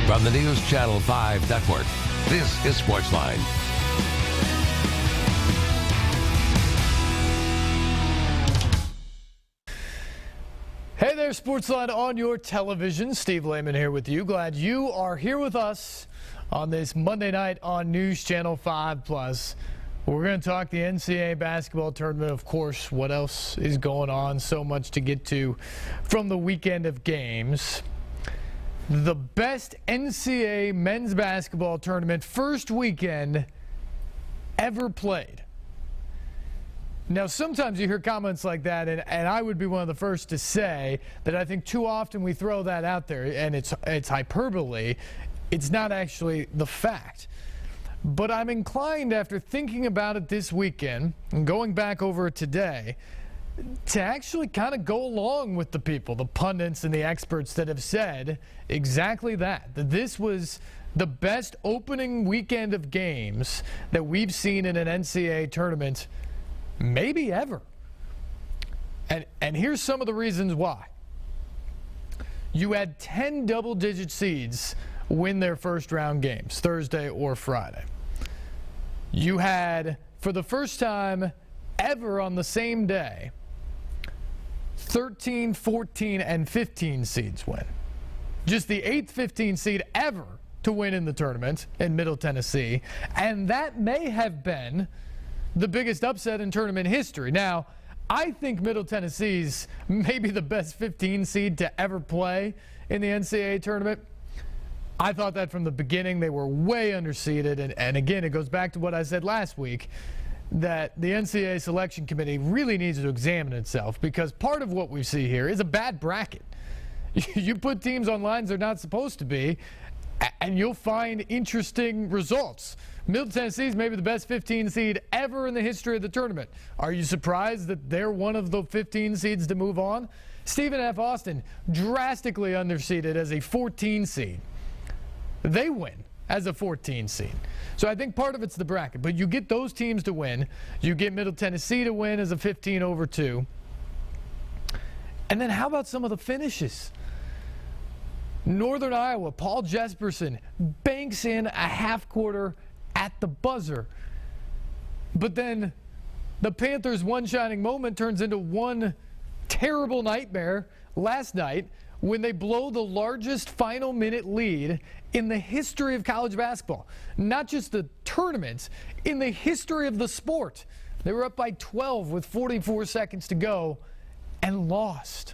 From the News Channel 5 Network, this is SportsLine. Hey there, SportsLine on your television. Steve Lehman here with you. Glad you are here with us on this Monday night on News Channel 5+. We're going to talk the NCAA basketball tournament, of course. What else is going on? So much to get to from the weekend of games. The best NCAA men's basketball tournament first weekend ever played. Now, sometimes you hear comments like that, and I would be one of the first to say that I think too often we throw that out there, and it's hyperbole. It's not actually the fact. But I'm inclined, after thinking about it this weekend and going back over it today, to actually kind of go along with the people, the pundits and the experts that have said exactly that this was the best opening weekend of games that we've seen in an NCAA tournament maybe ever. And here's some of the reasons why. You had 10 double-digit seeds win their first round games, Thursday or Friday. You had, for the first time ever on the same day, 13, 14, and 15 seeds win. Just the 8th 15 seed ever to win in the tournament in Middle Tennessee. And that may have been the biggest upset in tournament history. Now, I think Middle Tennessee's maybe the best 15 seed to ever play in the NCAA tournament. I thought that from the beginning. They were way underseeded. And again, it goes back to what I said last week, that the NCAA selection committee really needs to examine itself, because part of what we see here is a bad bracket. You put teams on lines they're not supposed to be, and you'll find interesting results. Middle Tennessee is maybe the best 15 seed ever in the history of the tournament. Are you surprised that they're one of the 15 seeds to move on? Stephen F. Austin, drastically underseeded as a 14 seed. They win as a 14 seed. So I think part of it's the bracket, but you get those teams to win. You get Middle Tennessee to win as a 15/2. And then how about some of the finishes? Northern Iowa, Paul Jesperson banks in a half-quarter at the buzzer. But then the Panthers' one shining moment turns into one terrible nightmare last night when they blow the largest final minute lead in the history of college basketball. Not just the tournament, in the history of the sport. They were up by 12 with 44 seconds to go and lost.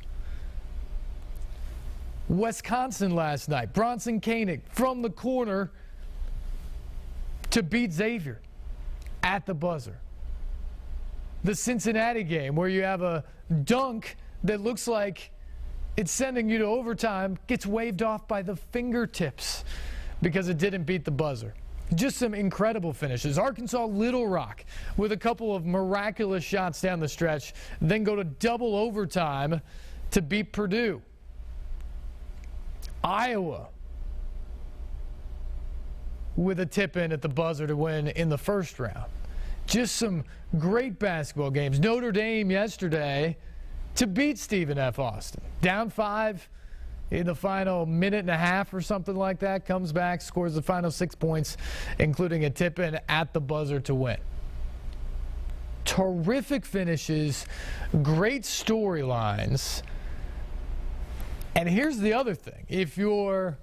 Wisconsin last night, Bronson Koenig from the corner to beat Xavier at the buzzer. The Cincinnati game, where you have a dunk that looks like it's sending you to overtime, gets waved off by the fingertips because it didn't beat the buzzer. Just some incredible finishes. Arkansas Little Rock with a couple of miraculous shots down the stretch, then go to double overtime to beat Purdue. Iowa with a tip-in at the buzzer to win in the first round. Just some great basketball games. Notre Dame yesterday to beat Stephen F. Austin. Down 5 in the final minute and a half or something like that. Comes back, scores the final 6 points, including a tip-in at the buzzer to win. Terrific finishes, great storylines. And here's the other thing. If you're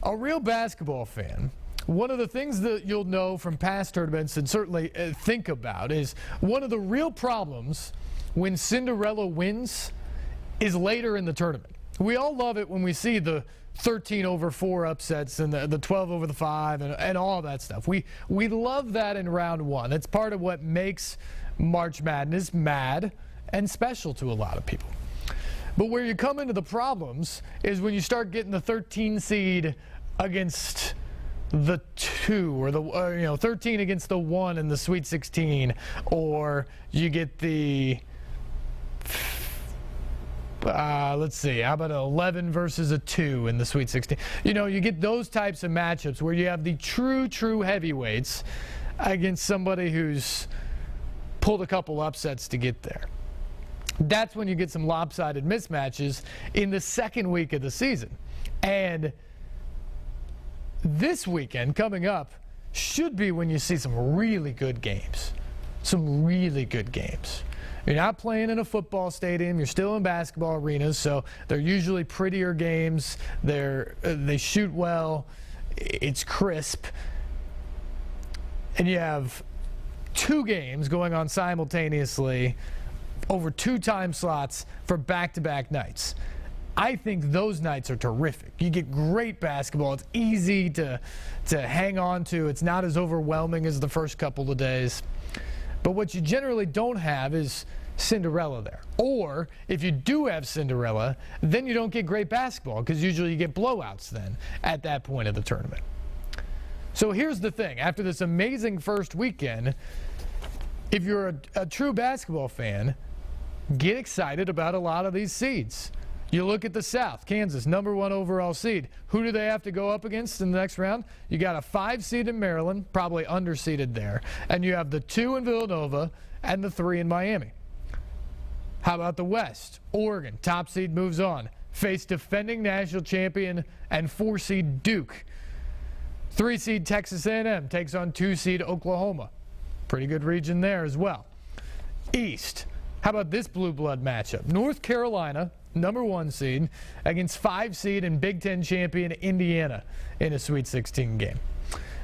a real basketball fan, one of the things that you'll know from past tournaments and certainly think about is one of the real problems when Cinderella wins is later in the tournament. We all love it when we see the 13/4 upsets and the 12/5 and all that stuff. We love that in round one. It's part of what makes March Madness mad and special to a lot of people. But where you come into the problems is when you start getting the 13 seed against the 2, or the 13 against the 1 in the Sweet 16, or you get the let's see, how about an 11 versus a 2 in the Sweet 16? You get those types of matchups where you have the true heavyweights against somebody who's pulled a couple upsets to get there. That's when you get some lopsided mismatches in the second week of the season. And this weekend coming up should be when you see some really good games. Some really good games. You're not playing in a football stadium. You're still in basketball arenas, so they're usually prettier games. They shoot well. It's crisp. And you have 2 games going on simultaneously over 2 time slots for back-to-back nights. I think those nights are terrific. You get great basketball. It's easy to hang on to. It's not as overwhelming as the first couple of days. But what you generally don't have is Cinderella there. Or if you do have Cinderella, then you don't get great basketball because usually you get blowouts then at that point of the tournament. So here's the thing. After this amazing first weekend, if you're a true basketball fan, get excited about a lot of these seeds. You look at the South, Kansas, number 1 overall seed. Who do they have to go up against in the next round? You got a 5 seed in Maryland, probably underseeded there. And you have the 2 in Villanova and the 3 in Miami. How about the West? Oregon, top seed, moves on. Face defending national champion and 4 seed Duke. 3 seed Texas A&M takes on 2 seed Oklahoma. Pretty good region there as well. East, how about this blue blood matchup? North Carolina, number 1 seed, against 5 seed and Big Ten champion Indiana in a Sweet 16 game.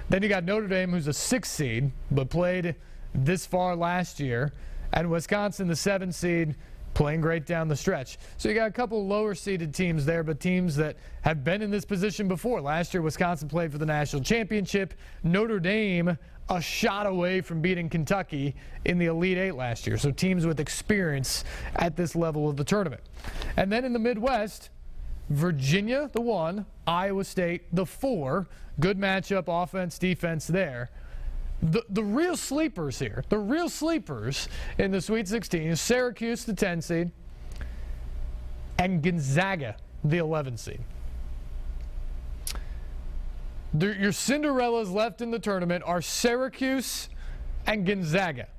Then you got Notre Dame, who's a 6 seed, but played this far last year, and Wisconsin, the 7 seed, playing great down the stretch. So you got a couple lower seeded teams there, but teams that have been in this position before. Last year, Wisconsin played for the national championship. Notre Dame, a shot away from beating Kentucky in the Elite Eight last year. So teams with experience at this level of the tournament. And then in the Midwest, Virginia, the 1, Iowa State, the 4. Good matchup, offense, defense there. The real sleepers here, the real sleepers in the Sweet 16 is Syracuse, the 10 seed, and Gonzaga, the 11 seed. Your Cinderellas left in the tournament are Syracuse and Gonzaga.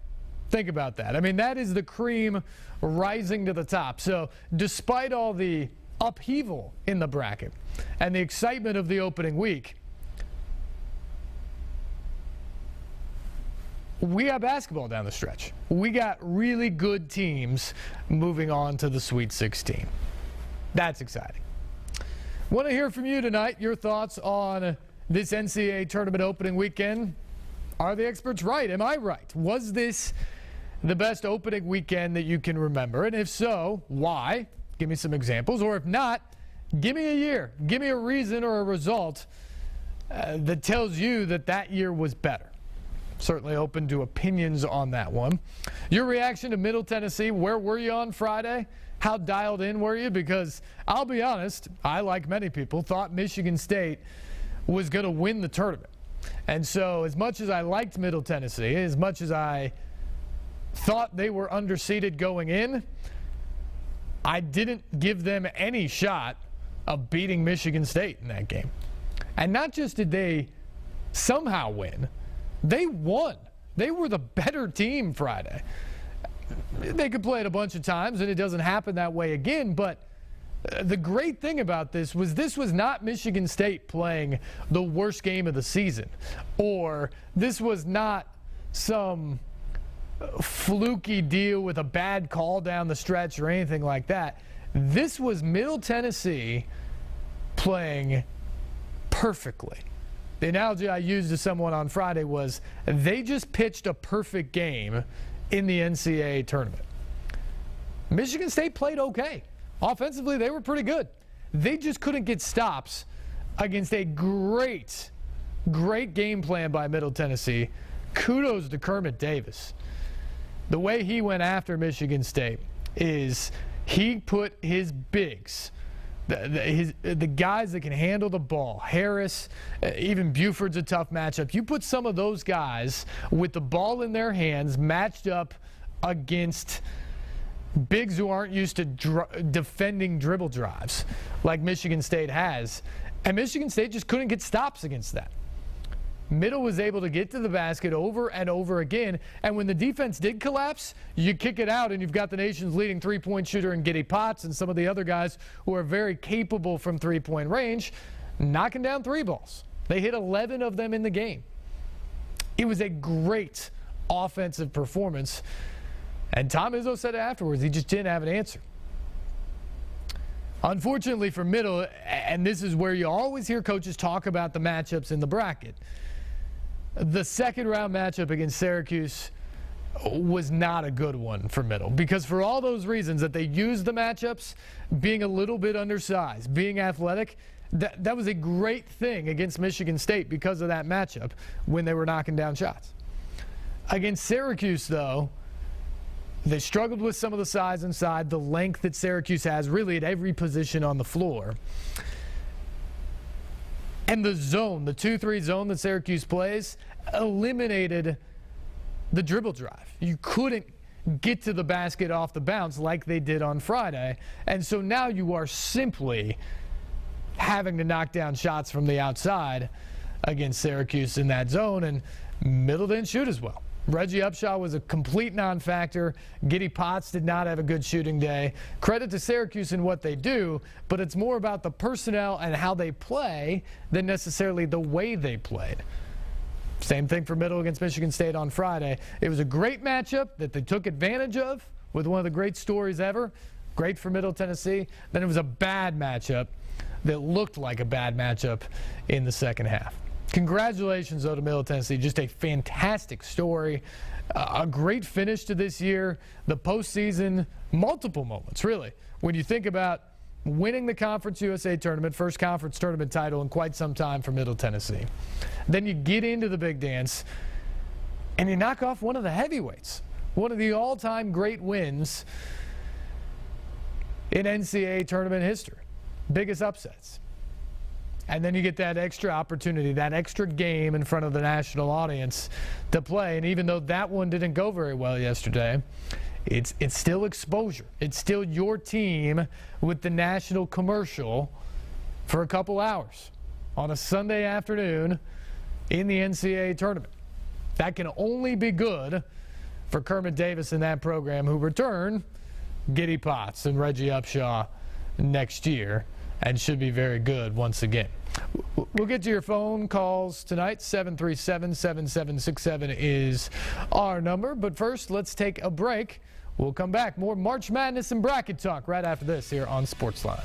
Think about that. I mean, that is the cream rising to the top. So despite all the upheaval in the bracket and the excitement of the opening week, we got basketball down the stretch. We got really good teams moving on to the Sweet 16. That's exciting. Want to hear from you tonight, your thoughts on this NCAA tournament opening weekend. Are the experts right? Am I right? Was this the best opening weekend that you can remember? And if so, why? Give me some examples. Or if not, give me a year. Give me a reason or a result that tells you that that year was better. Certainly open to opinions on that one. Your reaction to Middle Tennessee, where were you on Friday? How dialed in were you? Because I'll be honest, I, like many people, thought Michigan State was going to win the tournament. And so as much as I liked Middle Tennessee, as much as I thought they were underseeded going in, I didn't give them any shot of beating Michigan State in that game. And not just did they somehow win, they won. They were the better team Friday. They could play it a bunch of times, and it doesn't happen that way again, but the great thing about this was not Michigan State playing the worst game of the season, or this was not some fluky deal with a bad call down the stretch or anything like that. This was Middle Tennessee playing perfectly. The analogy I used to someone on Friday was they just pitched a perfect game in the NCAA tournament. Michigan State played okay. Offensively, they were pretty good. They just couldn't get stops against a great game plan by Middle Tennessee. Kudos to Kermit Davis. The way he went after Michigan State is he put his bigs, the guys that can handle the ball, Harris, even Buford's a tough matchup. You put some of those guys with the ball in their hands matched up against bigs who aren't used to defending dribble drives like Michigan State has, and Michigan State just couldn't get stops against that. Middle was able to get to the basket over and over again, and when the defense did collapse, you kick it out and you've got the nation's leading three-point shooter in Giddy Potts and some of the other guys who are very capable from three-point range knocking down three balls. They hit 11 of them in the game. It was a great offensive performance. And Tom Izzo said afterwards he just didn't have an answer. Unfortunately for Middle, and this is where you always hear coaches talk about the matchups in the bracket, the second-round matchup against Syracuse was not a good one for Middle, because for all those reasons that they used the matchups, being a little bit undersized, being athletic, that was a great thing against Michigan State because of that matchup when they were knocking down shots. Against Syracuse, though, they struggled with some of the size inside, the length that Syracuse has really at every position on the floor. And the zone, the 2-3 zone that Syracuse plays, eliminated the dribble drive. You couldn't get to the basket off the bounce like they did on Friday. And so now you are simply having to knock down shots from the outside against Syracuse in that zone, and Middle didn't shoot as well. Reggie Upshaw was a complete non-factor. Giddy Potts did not have a good shooting day. Credit to Syracuse in what they do, but it's more about the personnel and how they play than necessarily the way they played. Same thing for Middle against Michigan State on Friday. It was a great matchup that they took advantage of with one of the great stories ever. Great for Middle Tennessee. Then it was a bad matchup that looked like a bad matchup in the second half. Congratulations, though, to Middle Tennessee. Just a fantastic story. A great finish to this year. The postseason, multiple moments, really. When you think about winning the Conference USA tournament, first conference tournament title in quite some time for Middle Tennessee. Then you get into the big dance, and you knock off one of the heavyweights. One of the all-time great wins in NCAA tournament history. Biggest upsets. And then you get that extra opportunity, that extra game in front of the national audience to play. And even though that one didn't go very well yesterday, it's still exposure. It's still your team with the national commercial for a couple hours on a Sunday afternoon in the NCAA tournament. That can only be good for Kermit Davis and that program, who return Giddy Potts and Reggie Upshaw next year, and should be very good once again. We'll get to your phone calls tonight. 737-7767 is our number. But first, let's take a break. We'll come back. More March Madness and bracket talk right after this here on SportsLine.